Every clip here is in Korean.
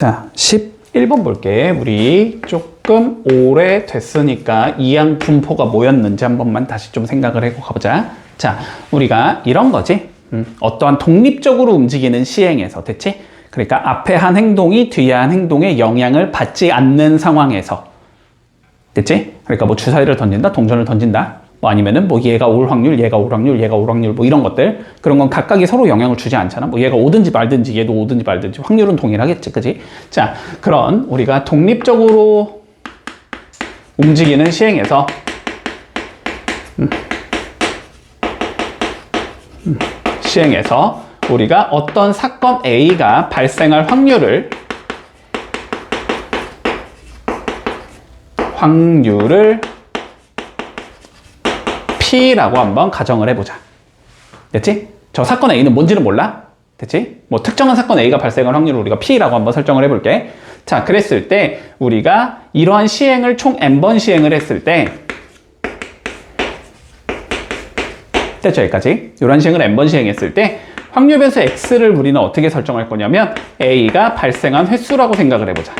자, 11번 볼게. 우리 조금 오래됐으니까 이항 분포가 뭐였는지 한 번만 다시 좀 생각을 해보고 가보자. 자, 우리가 이런 거지. 어떠한 독립적으로 움직이는 시행에서, 됐지? 그러니까 앞에 한 행동이 뒤에 한 행동에 영향을 받지 않는 상황에서, 됐지? 그러니까 뭐 주사위를 던진다, 동전을 던진다, 뭐 아니면은 뭐 얘가 올 확률, 얘가 올 확률, 얘가 올 확률, 뭐 이런 것들, 그런 건 각각이 서로 영향을 주지 않잖아. 뭐 얘가 오든지 말든지 얘도 오든지 말든지 확률은 동일하겠지, 그지? 자, 그런 우리가 독립적으로 움직이는 시행에서 시행에서 우리가 어떤 사건 A가 발생할 확률을 P라고 한번 가정을 해보자. 됐지? 저 사건 A는 뭔지는 몰라? 됐지? 뭐 특정한 사건 A가 발생할 확률을 우리가 P라고 한번 설정을 해볼게. 자, 그랬을 때 우리가 이러한 시행을 총 N번 시행을 했을 때, 됐죠? 여기까지. 이런 시행을 N번 시행했을 때 확률 변수 X를 우리는 어떻게 설정할 거냐면 A가 발생한 횟수라고 생각을 해보자.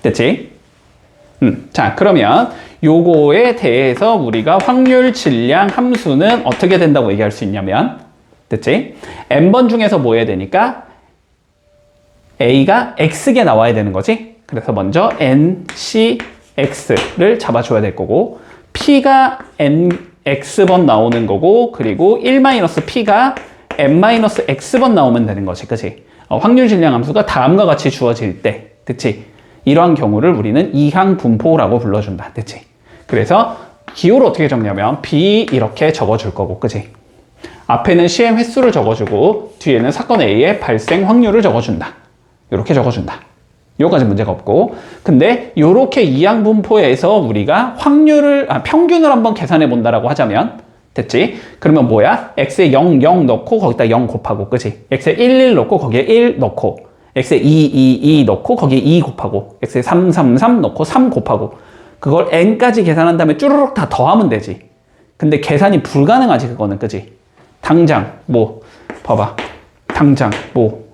됐지? 자, 그러면 요거에 대해서 우리가 확률 질량 함수는 어떻게 된다고 얘기할 수 있냐면, 됐지? N번 중에서 뭐 해야 되니까 A가 X개 나와야 되는 거지? 그래서 먼저 NCX를 잡아줘야 될 거고, P가 NX번 나오는 거고, 그리고 1-P가 N-X번 나오면 되는 거지, 그치? 확률 질량 함수가 다음과 같이 주어질 때, 됐지? 이러한 경우를 우리는 이항 분포라고 불러준다. 됐지? 그래서 기호를 어떻게 적냐면 B 이렇게 적어줄 거고, 그치? 앞에는 시행 횟수를 적어주고 뒤에는 사건 A의 발생 확률을 적어준다. 이렇게 적어준다. 요까지 문제가 없고, 근데 요렇게 이항 분포에서 우리가 평균을 한번 계산해 본다라고 하자면, 됐지? 그러면 뭐야? X에 0, 0 넣고 거기다 0 곱하고, 그치? X에 1, 1 넣고 거기에 1 넣고, X에 2, 2, 2 넣고 거기에 2 곱하고, X에 3, 3, 3 넣고 3 곱하고, 그걸 N까지 계산한 다음에 쭈르륵 다 더하면 되지. 근데 계산이 불가능하지, 그거는, 그지? 당장 뭐 봐봐, 당장 뭐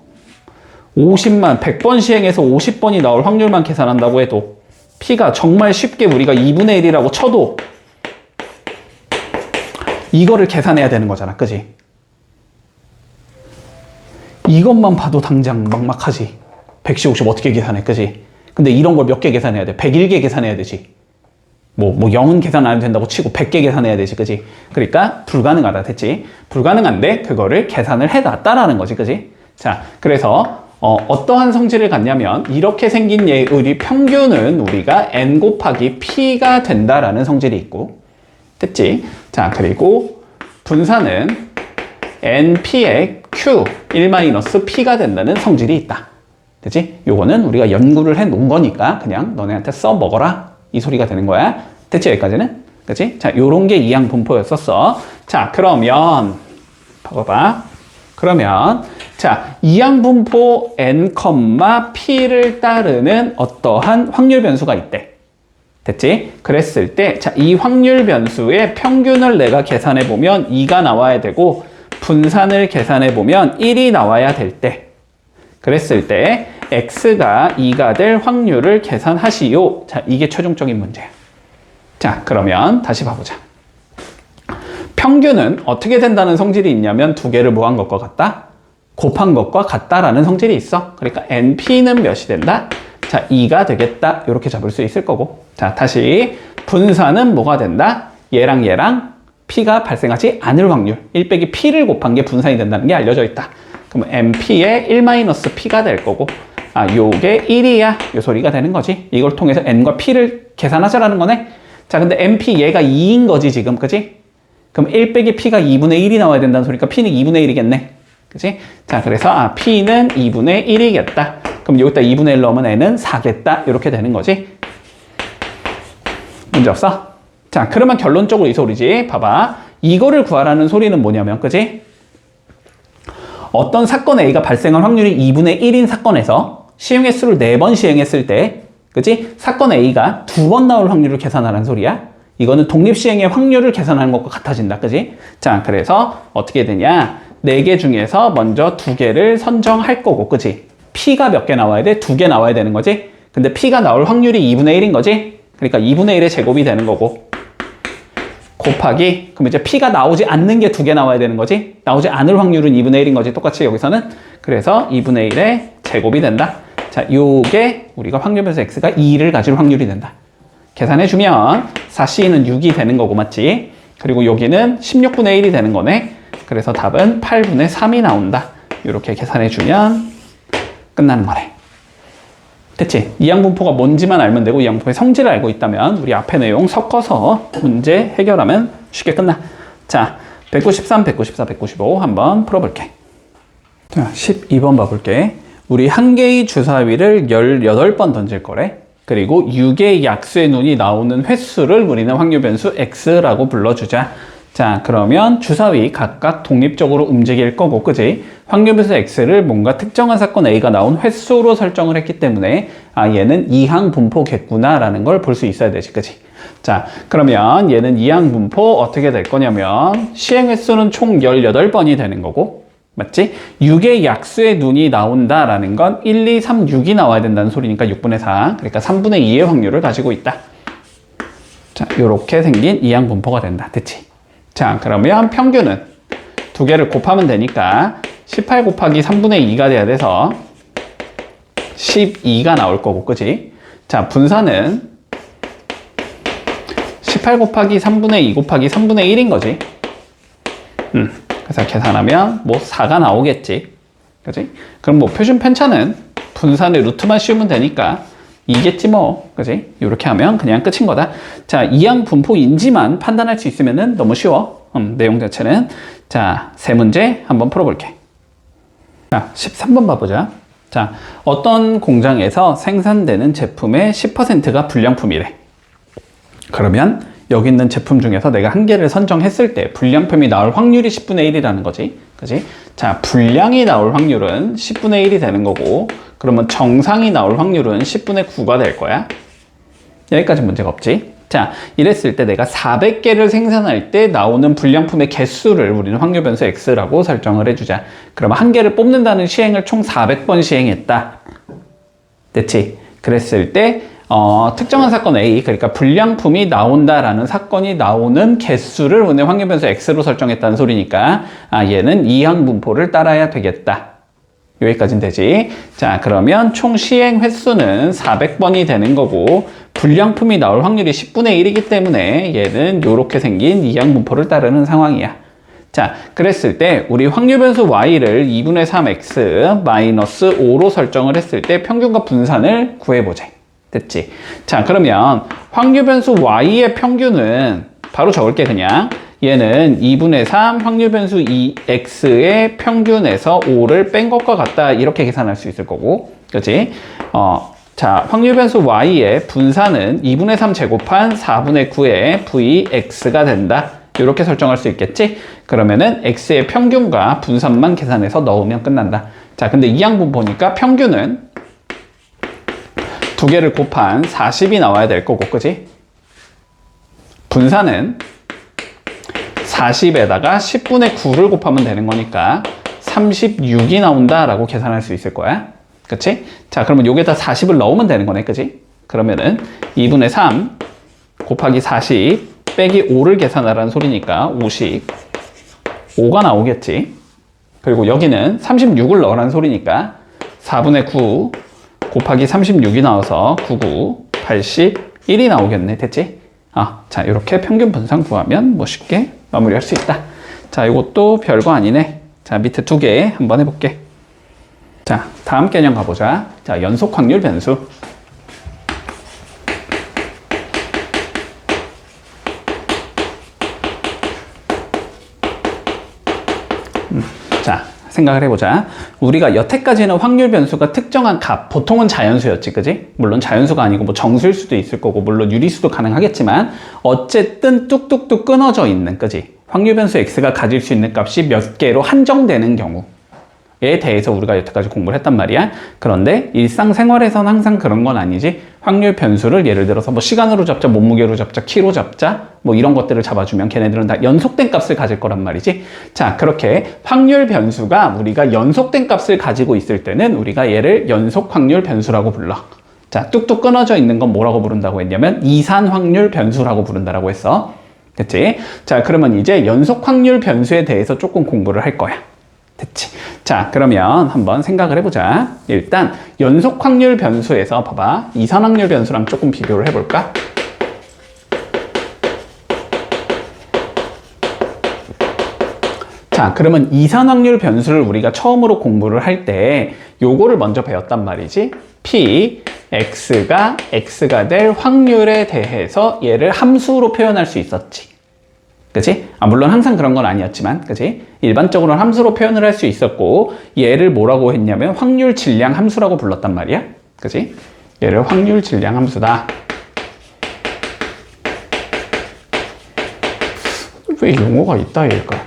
100번 시행해서 50번이 나올 확률만 계산한다고 해도 P가 정말 쉽게 우리가 2분의 1이라고 쳐도 이거를 계산해야 되는 거잖아, 그지? 이것만 봐도 당장 막막하지. 110, 50 어떻게 계산해, 그지? 근데 이런 걸 몇 개 계산해야 돼? 101개 계산해야 되지. 뭐 0은 계산 안 해도 된다고 치고 100개 계산해야 되지, 그지? 그러니까 불가능하다, 됐지? 불가능한데 그거를 계산을 해놨다라는 거지, 그지? 자, 그래서 어떠한 성질을 갖냐면 이렇게 생긴 우리 평균은 우리가 N 곱하기 P가 된다라는 성질이 있고, 됐지? 자, 그리고 분산은 NP의 Q 1-P가 된다는 성질이 있다. 됐지? 요거는 우리가 연구를 해 놓은 거니까 그냥 너네한테 써 먹어라, 이 소리가 되는 거야. 됐지? 여기까지는? 그치? 자, 요런 게 이항 분포였었어. 자, 그러면 봐봐. 그러면 자, 이항 분포 N, P를 따르는 어떠한 확률 변수가 있대. 됐지? 그랬을 때 자, 이 확률 변수의 평균을 내가 계산해 보면 2가 나와야 되고, 분산을 계산해 보면 1이 나와야 될 때, 그랬을 때 X가 2가 될 확률을 계산하시오. 자, 이게 최종적인 문제야. 자, 그러면 다시 봐보자. 평균은 어떻게 된다는 성질이 있냐면 두 개를 뭐 한 것과 같다? 곱한 것과 같다라는 성질이 있어. 그러니까 NP는 몇이 된다? 자, 2가 되겠다. 이렇게 잡을 수 있을 거고. 자, 다시 분산은 뭐가 된다? 얘랑 얘랑 P가 발생하지 않을 확률 1 빼기 P를 곱한 게 분산이 된다는 게 알려져 있다. 그럼 NP의 1-P가 될 거고, 요게 1이야. 요 소리가 되는 거지. 이걸 통해서 N과 P를 계산하자라는 거네. 자, 근데 NP 얘가 2인 거지, 지금. 그지? 그럼 1 빼기 P가 2분의 1이 나와야 된다는 소리니까 P는 2분의 1이겠네. 그지? 자, 그래서 P는 2분의 1이겠다. 그럼 여기다 2분의 1 넣으면 N은 4겠다. 이렇게 되는 거지. 문제 없어? 자, 그러면 결론적으로 이 소리지. 봐봐. 이거를 구하라는 소리는 뭐냐면, 그지? 어떤 사건 A가 발생할 확률이 2분의 1인 사건에서 시행 횟수를 4번 시행했을 때, 그지? 사건 A가 2번 나올 확률을 계산하라는 소리야. 이거는 독립시행의 확률을 계산하는 것과 같아진다. 그지? 자, 그래서 어떻게 되냐? 4개 중에서 먼저 2개를 선정할 거고, 그치? P가 몇 개 나와야 돼? 2개 나와야 되는 거지? 근데 P가 나올 확률이 2분의 1인 거지? 그러니까 2분의 1의 제곱이 되는 거고, 곱하기, 그럼 이제 P가 나오지 않는 게 2개 나와야 되는 거지? 나오지 않을 확률은 2분의 1인 거지, 똑같이 여기서는. 그래서 2분의 1의 제곱이 된다. 자, 요게 우리가 확률변수 X가 2를 가질 확률이 된다. 계산해주면 4C는 6이 되는 거고, 맞지? 그리고 여기는 16분의 1이 되는 거네. 그래서 답은 8분의 3이 나온다. 이렇게 계산해주면 끝나는 거네. 됐지? 이항분포가 뭔지만 알면 되고, 이항분포의 성질을 알고 있다면 우리 앞에 내용 섞어서 문제 해결하면 쉽게 끝나. 자, 193, 194, 195 한번 풀어볼게. 자, 12번 봐볼게. 우리 한 개의 주사위를 18번 던질 거래. 그리고 6개의 약수의 눈이 나오는 횟수를 우리는 확률변수 X라고 불러주자. 자, 그러면 주사위 각각 독립적으로 움직일 거고, 그지? 확률변수 X를 뭔가 특정한 사건 A가 나온 횟수로 설정을 했기 때문에, 아, 얘는 이항분포겠구나 라는 걸 볼 수 있어야 되지, 그지? 자, 그러면 얘는 이항분포 어떻게 될 거냐면, 시행 횟수는 총 18번이 되는 거고, 맞지? 6의 약수의 눈이 나온다라는 건 1, 2, 3, 6이 나와야 된다는 소리니까 6분의 4. 그러니까 3분의 2의 확률을 가지고 있다. 자, 요렇게 생긴 이항분포가 된다. 됐지? 자, 그러면 평균은 2개를 곱하면 되니까 18 곱하기 3분의 2가 돼야 돼서 12가 나올 거고, 그지? 자, 분산은 18 곱하기 3분의 2 곱하기 3분의 1인 거지. 그래서 계산하면 뭐 4가 나오겠지. 그지? 그럼 뭐 표준 편차는 분산의 루트만 씌우면 되니까 2겠지 뭐. 그지? 이렇게 하면 그냥 끝인 거다. 자, 이항분포인지만 판단할 수 있으면은 너무 쉬워. 내용 자체는. 자, 세 문제 한번 풀어볼게. 자, 13번 봐보자. 자, 어떤 공장에서 생산되는 제품의 10%가 불량품이래. 그러면 여기 있는 제품 중에서 내가 한 개를 선정했을 때 불량품이 나올 확률이 10분의 1이라는 거지. 그지? 자, 불량이 나올 확률은 10분의 1이 되는 거고, 그러면 정상이 나올 확률은 10분의 9가 될 거야. 여기까지 문제가 없지. 자, 이랬을 때 내가 400개를 생산할 때 나오는 불량품의 개수를 우리는 확률변수 X라고 설정을 해주자. 그러면 한 개를 뽑는다는 시행을 총 400번 시행했다. 됐지? 그랬을 때 특정한 사건 A, 그러니까 불량품이 나온다라는 사건이 나오는 개수를 오늘 확률변수 X로 설정했다는 소리니까, 아, 얘는 이항분포를 따라야 되겠다. 여기까지는 되지. 자, 그러면 총 시행 횟수는 400번이 되는 거고, 불량품이 나올 확률이 10분의 1이기 때문에 얘는 이렇게 생긴 이항분포를 따르는 상황이야. 자, 그랬을 때 우리 확률변수 Y를 2분의 3X 마이너스 5로 설정을 했을 때 평균과 분산을 구해보자. 됐지? 자, 그러면 확률변수 Y의 평균은 바로 적을게, 그냥. 얘는 2분의 3 확률변수 X의 평균에서 5를 뺀 것과 같다. 이렇게 계산할 수 있을 거고. 그치? 자, 확률변수 Y의 분산은 2분의 3 제곱한 4분의 9의 Vx가 된다. 이렇게 설정할 수 있겠지? 그러면은 X의 평균과 분산만 계산해서 넣으면 끝난다. 자, 근데 이항분포니까 평균은 2개를 곱한 40이 나와야 될 거고, 그지? 분산은 40에다가 10분의 9를 곱하면 되는 거니까 36이 나온다라고 계산할 수 있을 거야. 그치? 자, 그러면 여기에다 40을 넣으면 되는 거네, 그지? 그러면은 2분의 3 곱하기 40 빼기 5를 계산하라는 소리니까 50. 5가 나오겠지. 그리고 여기는 36을 넣으라는 소리니까 4분의 9 곱하기 36이 나와서 99, 81이 나오겠네. 됐지? 자, 이렇게 평균 분산 구하면 뭐 쉽게 마무리할 수 있다. 자, 이것도 별거 아니네. 자, 밑에 2개 한번 해볼게. 자, 다음 개념 가보자. 자, 연속 확률 변수. 자, 생각을 해보자. 우리가 여태까지는 확률 변수가 특정한 값, 보통은 자연수였지, 그지? 물론 자연수가 아니고 뭐 정수일 수도 있을 거고, 물론 유리수도 가능하겠지만, 어쨌든 뚝뚝뚝 끊어져 있는, 그지? 확률 변수 X가 가질 수 있는 값이 몇 개로 한정되는 경우. 에 대해서 우리가 여태까지 공부를 했단 말이야. 그런데 일상생활에서는 항상 그런 건 아니지. 확률 변수를 예를 들어서 뭐 시간으로 잡자, 몸무게로 잡자, 키로 잡자, 뭐 이런 것들을 잡아주면 걔네들은 다 연속된 값을 가질 거란 말이지. 자, 그렇게 확률 변수가 우리가 연속된 값을 가지고 있을 때는 우리가 얘를 연속 확률 변수라고 불러. 자, 뚝뚝 끊어져 있는 건 뭐라고 부른다고 했냐면 이산 확률 변수라고 부른다라고 했어. 됐지? 자, 그러면 이제 연속 확률 변수에 대해서 조금 공부를 할 거야. 됐지? 자, 그러면 한번 생각을 해보자. 일단 연속 확률 변수에서 봐봐. 이산 확률 변수랑 조금 비교를 해볼까? 자, 그러면 이산 확률 변수를 우리가 처음으로 공부를 할 때 요거를 먼저 배웠단 말이지. P, X가 될 확률에 대해서 얘를 함수로 표현할 수 있었지. 그치? 물론 항상 그런 건 아니었지만, 그치? 일반적으로는 함수로 표현을 할 수 있었고, 얘를 뭐라고 했냐면 확률 질량 함수라고 불렀단 말이야. 그치? 얘를 확률 질량 함수다. 왜 용어가 있다, 얘가?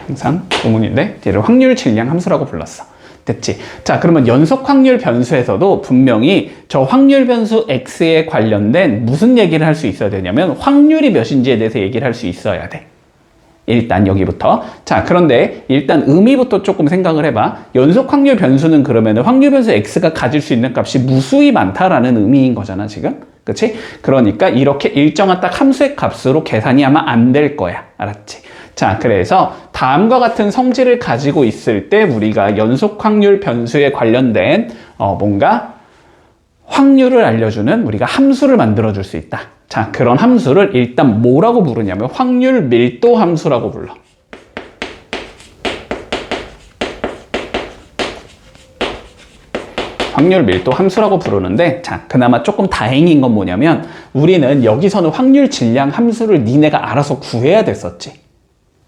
항상 의문인데, 얘를 확률 질량 함수라고 불렀어. 됐지? 자, 그러면 연속 확률 변수에서도 분명히 저 확률 변수 X에 관련된 무슨 얘기를 할 수 있어야 되냐면 확률이 몇인지에 대해서 얘기를 할 수 있어야 돼. 일단 여기부터. 자, 그런데 일단 의미부터 조금 생각을 해봐. 연속 확률 변수는 그러면 확률 변수 X가 가질 수 있는 값이 무수히 많다라는 의미인 거잖아, 지금. 그치? 그러니까 이렇게 일정한 딱 함수의 값으로 계산이 아마 안 될 거야. 알았지? 자, 그래서 다음과 같은 성질을 가지고 있을 때 우리가 연속 확률 변수에 관련된 뭔가 확률을 알려주는 우리가 함수를 만들어 줄 수 있다. 자, 그런 함수를 일단 뭐라고 부르냐면 확률 밀도 함수라고 불러. 확률 밀도 함수라고 부르는데, 자, 그나마 조금 다행인 건 뭐냐면 우리는 여기서는 확률 질량 함수를 니네가 알아서 구해야 됐었지.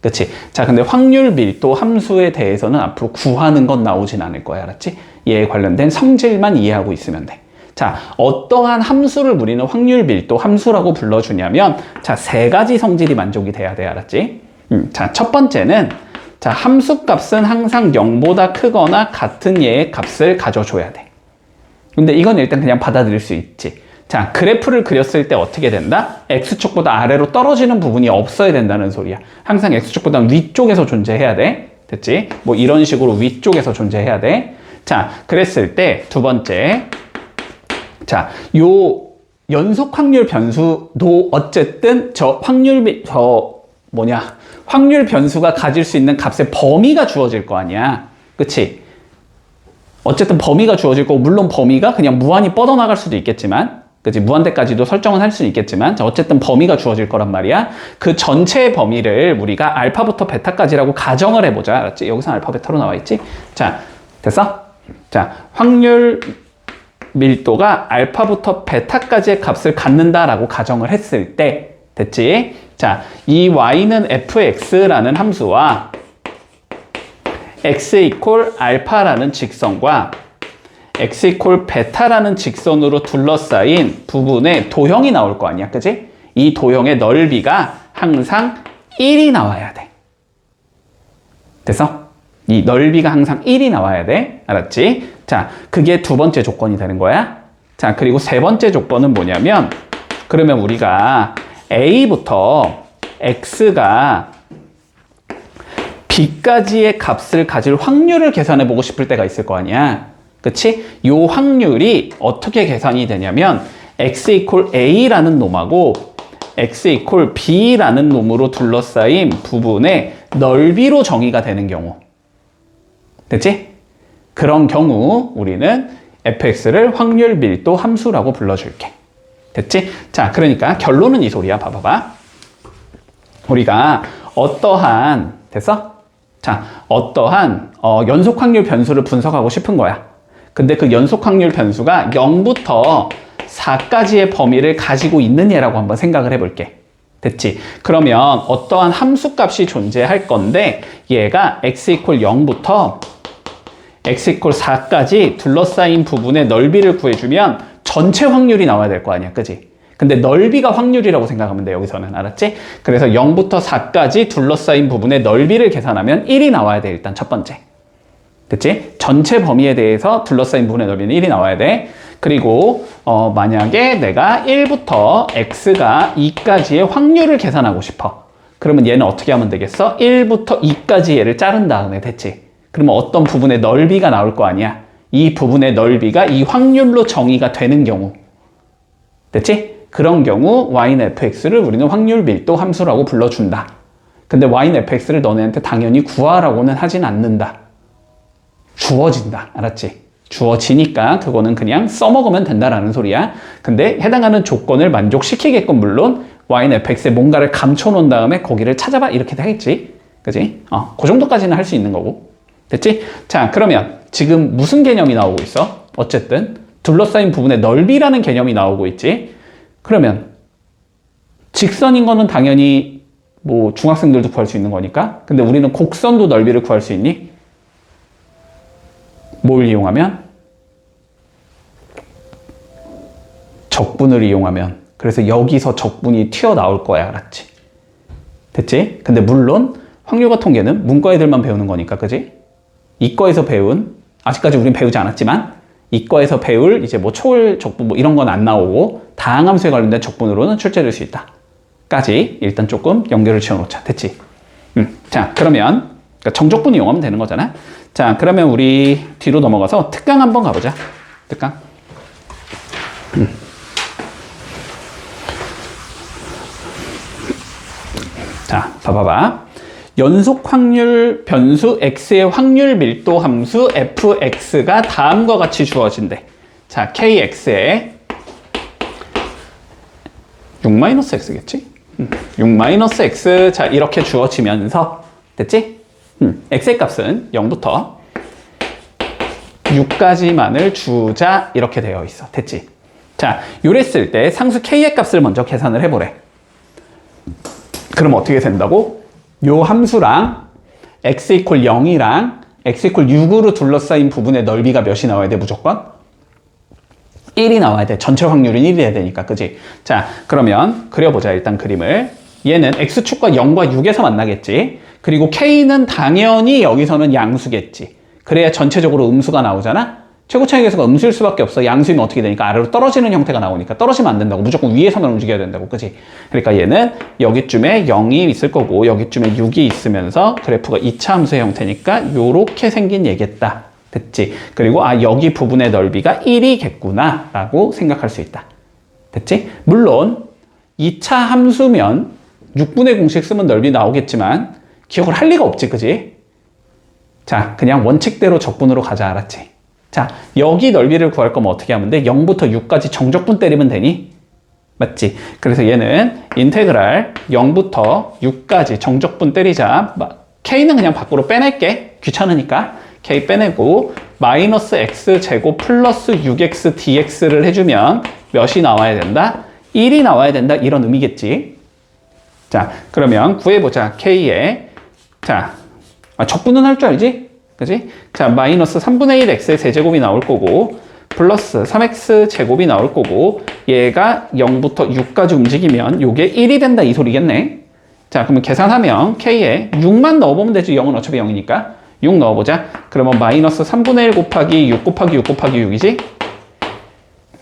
그치? 자, 근데 확률 밀도 함수에 대해서는 앞으로 구하는 건 나오진 않을 거야. 알았지? 얘에 관련된 성질만 이해하고 있으면 돼. 자, 어떠한 함수를 우리는 확률 밀도 함수라고 불러주냐면, 자, 세 가지 성질이 만족이 돼야 돼. 알았지? 자, 첫 번째는, 자, 함수 값은 항상 0보다 크거나 같은 얘의 값을 가져줘야 돼. 근데 이건 일단 그냥 받아들일 수 있지. 자, 그래프를 그렸을 때 어떻게 된다? X축보다 아래로 떨어지는 부분이 없어야 된다는 소리야. 항상 X축보다는 위쪽에서 존재해야 돼. 됐지? 뭐 이런 식으로 위쪽에서 존재해야 돼. 자, 그랬을 때 두 번째. 자, 요 연속 확률 변수도 어쨌든 확률 변수가 가질 수 있는 값의 범위가 주어질 거 아니야. 그치? 어쨌든 범위가 주어질 거고, 물론 범위가 그냥 무한히 뻗어나갈 수도 있겠지만, 그치? 무한대까지도 설정은 할 수는 있겠지만, 자, 어쨌든 범위가 주어질 거란 말이야. 그 전체의 범위를 우리가 알파부터 베타까지라고 가정을 해보자. 알았지? 여기서 알파, 베타로 나와 있지? 자, 됐어? 자, 확률 밀도가 알파부터 베타까지의 값을 갖는다라고 가정을 했을 때, 됐지? 자, 이 y는 fx라는 함수와 x 이퀄 알파라는 직선과 x 이퀄 베타라는 직선으로 둘러싸인 부분에 도형이 나올 거 아니야, 그치? 이 도형의 넓이가 항상 1이 나와야 돼. 됐어? 이 넓이가 항상 1이 나와야 돼. 알았지? 자, 그게 두 번째 조건이 되는 거야. 자, 그리고 세 번째 조건은 뭐냐면, 그러면 우리가 A부터 X가 B까지의 값을 가질 확률을 계산해 보고 싶을 때가 있을 거 아니야. 그치? 요 확률이 어떻게 계산이 되냐면 x 이퀄 a라는 놈하고 x 이퀄 b라는 놈으로 둘러싸인 부분의 넓이로 정의가 되는 경우. 됐지? 그런 경우 우리는 fx를 확률 밀도 함수라고 불러줄게. 됐지? 자, 그러니까 결론은 이 소리야. 봐봐봐. 우리가 어떠한, 됐어? 자, 어떠한 연속 확률 변수를 분석하고 싶은 거야. 근데 그 연속 확률 변수가 0부터 4까지의 범위를 가지고 있는 얘라고 한번 생각을 해볼게. 됐지? 그러면 어떠한 함수 값이 존재할 건데 얘가 x 이퀄 0부터 x 이퀄 4까지 둘러싸인 부분의 넓이를 구해주면 전체 확률이 나와야 될 거 아니야. 그지? 근데 넓이가 확률이라고 생각하면 돼, 여기서는. 알았지? 그래서 0부터 4까지 둘러싸인 부분의 넓이를 계산하면 1이 나와야 돼, 일단 첫 번째. 됐지? 전체 범위에 대해서 둘러싸인 부분의 넓이는 1이 나와야 돼. 그리고 만약에 내가 1부터 x가 2까지의 확률을 계산하고 싶어. 그러면 얘는 어떻게 하면 되겠어? 1부터 2까지 얘를 자른 다음에 됐지? 그러면 어떤 부분의 넓이가 나올 거 아니야? 이 부분의 넓이가 이 확률로 정의가 되는 경우. 됐지? 그런 경우 y는 fx를 우리는 확률 밀도 함수라고 불러준다. 근데 y는 fx를 너네한테 당연히 구하라고는 하진 않는다. 주어진다. 알았지? 주어지니까 그거는 그냥 써먹으면 된다라는 소리야. 근데 해당하는 조건을 만족시키게끔 물론 y는 fx에 뭔가를 감춰놓은 다음에 거기를 찾아봐 이렇게 되겠지. 그지? 그 정도까지는 할 수 있는 거고. 됐지? 자, 그러면 지금 무슨 개념이 나오고 있어? 어쨌든 둘러싸인 부분의 넓이라는 개념이 나오고 있지. 그러면 직선인 거는 당연히 뭐 중학생들도 구할 수 있는 거니까. 근데 우리는 곡선도 넓이를 구할 수 있니? 뭘 이용하면? 적분을 이용하면. 그래서 여기서 적분이 튀어나올 거야. 알았지? 됐지? 근데 물론 확률과 통계는 문과 애들만 배우는 거니까. 그지? 이과에서 배운, 아직까지 우린 배우지 않았지만 이과에서 배울 이제 뭐 초월 적분 뭐 이런 건 안 나오고 다항함수에 관련된 적분으로는 출제될 수 있다. 까지 일단 조금 연결을 지어놓자. 됐지? 자, 그러면 그러니까 정적분 이용하면 되는 거잖아. 자, 그러면 우리 뒤로 넘어가서 특강 한번 가보자. 특강. 자, 봐봐봐. 연속 확률 변수 x의 확률 밀도 함수 fx가 다음과 같이 주어진대. 자, kx에 6-x겠지? 6-x 자 이렇게 주어지면서 됐지? x의 값은 0부터 6까지만을 주자 이렇게 되어 있어. 됐지? 자, 요랬을 때 상수 k의 값을 먼저 계산을 해보래. 그럼 어떻게 된다고? 요 함수랑 x = 0이랑 x = 6으로 둘러싸인 부분의 넓이가 몇이 나와야 돼? 무조건 1이 나와야 돼. 전체 확률은 1이 돼야 되니까. 그지? 자, 그러면 그려보자. 일단 그림을. 얘는 x축과 0과 6에서 만나겠지. 그리고 k는 당연히 여기서는 양수겠지. 그래야 전체적으로 음수가 나오잖아. 최고 차이 계수가 음수일 수밖에 없어. 양수이면 어떻게 되니까 아래로 떨어지는 형태가 나오니까 떨어지면 안 된다고. 무조건 위에서만 움직여야 된다고. 그지? 그러니까 얘는 여기쯤에 0이 있을 거고 여기쯤에 6이 있으면서 그래프가 2차 함수의 형태니까 요렇게 생긴 얘겠다. 됐지? 그리고 여기 부분의 넓이가 1이겠구나 라고 생각할 수 있다. 됐지? 물론 2차 함수면 6분의 공식 쓰면 넓이 나오겠지만 기억을 할 리가 없지. 그지? 자, 그냥 원칙대로 적분으로 가자. 알았지? 자, 여기 넓이를 구할 거면 어떻게 하면 돼? 0부터 6까지 정적분 때리면 되니? 맞지? 그래서 얘는 인테그랄 0부터 6까지 정적분 때리자. k는 그냥 밖으로 빼낼게. 귀찮으니까. k 빼내고 마이너스 x 제곱 플러스 6x dx를 해주면 몇이 나와야 된다? 1이 나와야 된다. 이런 의미겠지. 자, 그러면 구해보자. k에 자, 적분은 할 줄 알지? 그지? 자, 마이너스 3분의 1 x의 세제곱이 나올 거고 플러스 3x 제곱이 나올 거고 얘가 0부터 6까지 움직이면 요게 1이 된다 이 소리겠네. 자, 그러면 계산하면 k에 6만 넣어보면 되지. 0은 어차피 0이니까 6 넣어보자. 그러면 마이너스 3분의 1 곱하기 6 곱하기 6 곱하기 6이지?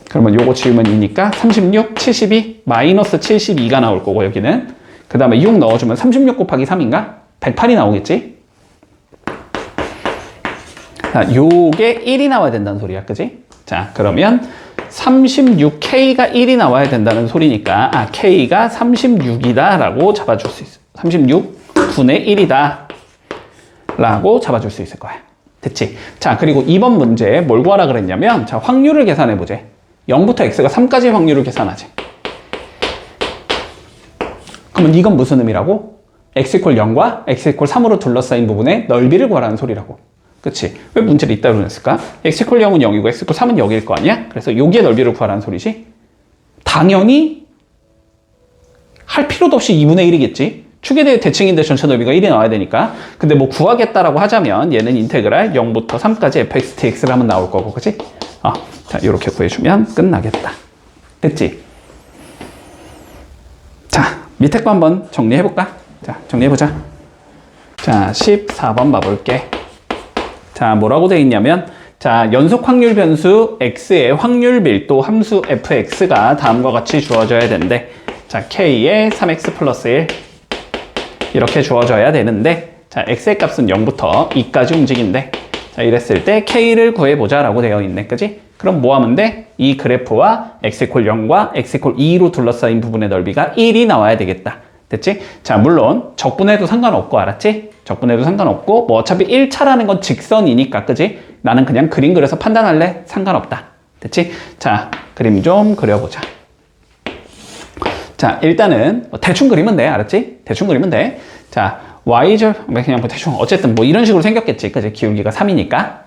그러면 요거 지우면 2니까 36, 72, 마이너스 72가 나올 거고 여기는 그 다음에 6 넣어주면 36 곱하기 3인가? 108이 나오겠지? 자, 요게 1이 나와야 된다는 소리야. 그지? 자, 그러면 36K가 1이 나와야 된다는 소리니까 K가 36이다 라고 잡아줄 수 있어. 36분의 1이다 라고 잡아줄 수 있을 거야. 됐지? 자, 그리고 이번 문제 뭘 구하라 그랬냐면 자, 확률을 계산해보재. 0부터 x가 3까지의 확률을 계산하지. 그러면 이건 무슨 의미라고? x = 0과 x = 3으로 둘러싸인 부분의 넓이를 구하라는 소리라고. 그치? 왜 문제를 이따로 냈을까? x = 0은 0이고 x = 3은 0일 거 아니야? 그래서 여기의 넓이를 구하라는 소리지? 당연히 할 필요도 없이 2분의 1이겠지? 축에 대해 대칭인데 전체 넓이가 1이 나와야 되니까. 근데 뭐 구하겠다라고 하자면 얘는 인테그랄 0부터 3까지 fx dx를 하면 나올 거고. 그치? 자, 이렇게 구해주면 끝나겠다. 됐지? 자, 밑에 거 한번 정리해볼까? 자, 정리해보자. 자, 14번 봐볼게. 자, 뭐라고 되어 있냐면, 자, 연속 확률 변수 x의 확률 밀도 함수 fx가 다음과 같이 주어져야 되는데, 자, k의 3x 플러스 1 이렇게 주어져야 되는데, 자, x의 값은 0부터 2까지 움직인대. 자, 이랬을 때 k를 구해보자 라고 되어 있네, 그지? 그럼 뭐 하면 돼? 이 그래프와 x 이퀄 0과 x 이퀄 2로 둘러싸인 부분의 넓이가 1이 나와야 되겠다. 됐지? 자, 물론 적분해도 상관없고, 알았지? 적분해도 상관없고, 뭐 어차피 1차라는 건 직선이니까, 그지? 나는 그냥 그림 그려서 판단할래? 상관없다. 됐지? 자, 그림 좀 그려보자. 자, 일단은 대충 그리면 돼, 알았지? 대충 그리면 돼. 자, y절, 그냥 뭐 대충 어쨌든 뭐 이런 식으로 생겼겠지, 그지? 기울기가 3이니까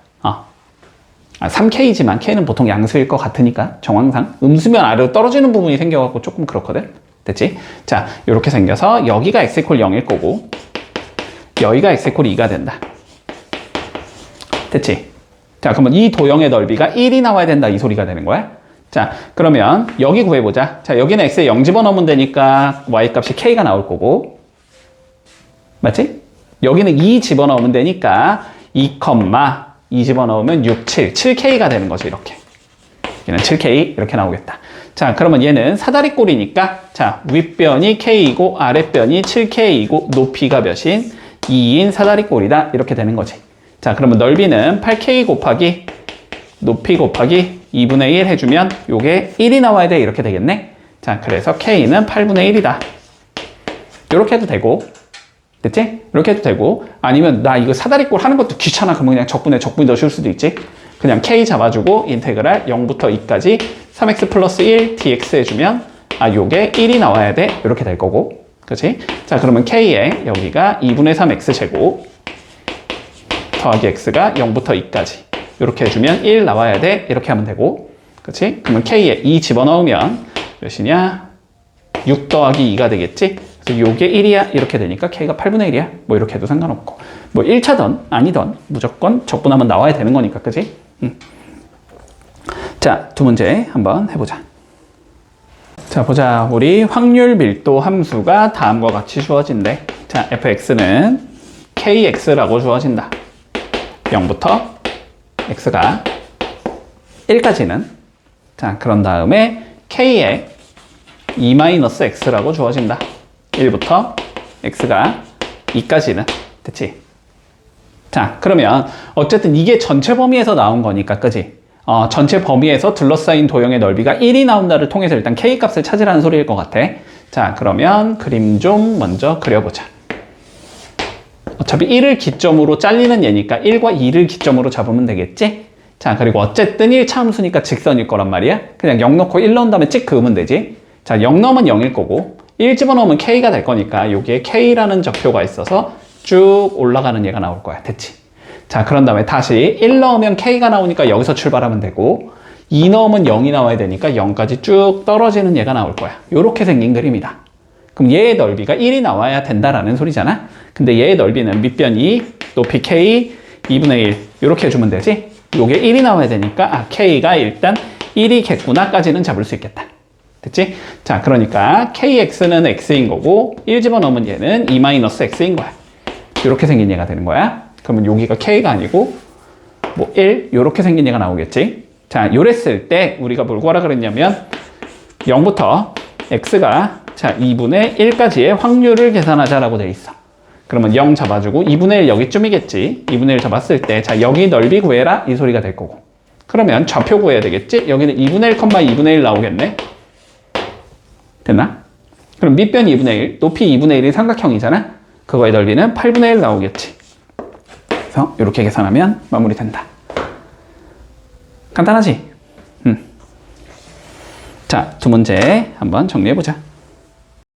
3k지만 k는 보통 양수일 것 같으니까 정황상 음수면 아래로 떨어지는 부분이 생겨갖고 조금 그렇거든. 됐지? 자, 이렇게 생겨서 여기가 x 이퀄 0일 거고 여기가 x 이퀄 2가 된다. 됐지? 자, 그러면 이 도형의 넓이가 1이 나와야 된다, 이 소리가 되는 거야. 자, 그러면 여기 구해보자. 자, 여기는 x에 0 집어넣으면 되니까 y값이 k가 나올 거고, 맞지? 여기는 2 집어넣으면 되니까 2, 2 집어넣으면 6, 7k가 되는 거지, 이렇게. 얘는 7k 이렇게 나오겠다. 자, 그러면 얘는 사다리꼴이니까, 자, 윗변이 k이고 아랫변이 7k이고 높이가 몇인 2인 사다리꼴이다, 이렇게 되는 거지. 자, 그러면 넓이는 8k 곱하기 높이 곱하기 2분의 1 해주면 요게 1이 나와야 돼, 이렇게 되겠네. 자, 그래서 k는 8분의 1이다. 이렇게 해도 되고, 됐지? 이렇게 해도 되고, 아니면 나 이거 사다리꼴 하는 것도 귀찮아. 그러면 그냥 적분이 더 쉬울 수도 있지. 그냥 k 잡아주고 인테그랄 0부터 2까지 3x 플러스 1 dx 해주면 요게 1이 나와야 돼, 이렇게 될 거고, 그렇지? 자, 그러면 k에 여기가 2분의 3x 제곱 더하기 x가 0부터 2까지 이렇게 해주면 1 나와야 돼, 이렇게 하면 되고, 그렇지? 그러면 k에 2 집어넣으면 몇이냐? 6 더하기 2가 되겠지? 그래서 요게 1이야, 이렇게 되니까 k가 8분의 1이야. 뭐 이렇게 해도 상관없고, 뭐 1차든 아니든 무조건 적분하면 나와야 되는 거니까, 그지? 자, 두 문제 한번 해보자. 자, 보자. 우리 확률 밀도 함수가 다음과 같이 주어진대. 자, fx는 kx라고 주어진다. 0부터 x가 1까지는, 자, 그런 다음에 k에 2-x라고 주어진다. 1부터 x가 2까지는. 됐지? 자, 그러면 어쨌든 이게 전체 범위에서 나온 거니까, 그지? 전체 범위에서 둘러싸인 도형의 넓이가 1이 나온다를 통해서 일단 k 값을 찾으라는 소리일 것 같아. 자, 그러면 그림 좀 먼저 그려보자. 어차피 1을 기점으로 잘리는 얘니까 1과 2를 기점으로 잡으면 되겠지? 자, 그리고 어쨌든 1차 함수니까 직선일 거란 말이야. 그냥 0 넣고 1 넣은 다음에 찍 그으면 되지. 자, 0 넣으면 0일 거고 1 집어넣으면 k가 될 거니까 여기에 k라는 적표가 있어서 쭉 올라가는 얘가 나올 거야. 됐지? 자, 그런 다음에 다시 1 넣으면 k가 나오니까 여기서 출발하면 되고 2 넣으면 0이 나와야 되니까 0까지 쭉 떨어지는 얘가 나올 거야. 요렇게 생긴 그림이다. 그럼 얘의 넓이가 1이 나와야 된다라는 소리잖아. 근데 얘의 넓이는 밑변 2, 높이 k, 2분의 1 이렇게 해주면 되지. 요게 1이 나와야 되니까 k가 일단 1이겠구나 까지는 잡을 수 있겠다. 됐지? 자, 그러니까 kx는 x인 거고 1 집어넣으면 얘는 2-x인 거야. 이렇게 생긴 얘가 되는 거야. 그러면 여기가 k가 아니고 뭐 1 이렇게 생긴 얘가 나오겠지. 자, 요랬을 때 우리가 뭘 구하라 그랬냐면 0부터 x가 자 2분의 1까지의 확률을 계산하자라고 돼 있어. 그러면 0 잡아주고 2분의 1 여기쯤이겠지. 2분의 1 잡았을 때 자 여기 넓이 구해라, 이 소리가 될 거고. 그러면 좌표 구해야 되겠지. 여기는 2분의 1, 2분의 1 나오겠네. 됐나? 그럼 밑변 2분의 1, 높이 2분의 1이 삼각형이잖아. 그거의 넓이는 8분의 1 나오겠지. 그래서 이렇게 계산하면 마무리된다. 간단하지? 자, 두 문제 한번 정리해보자.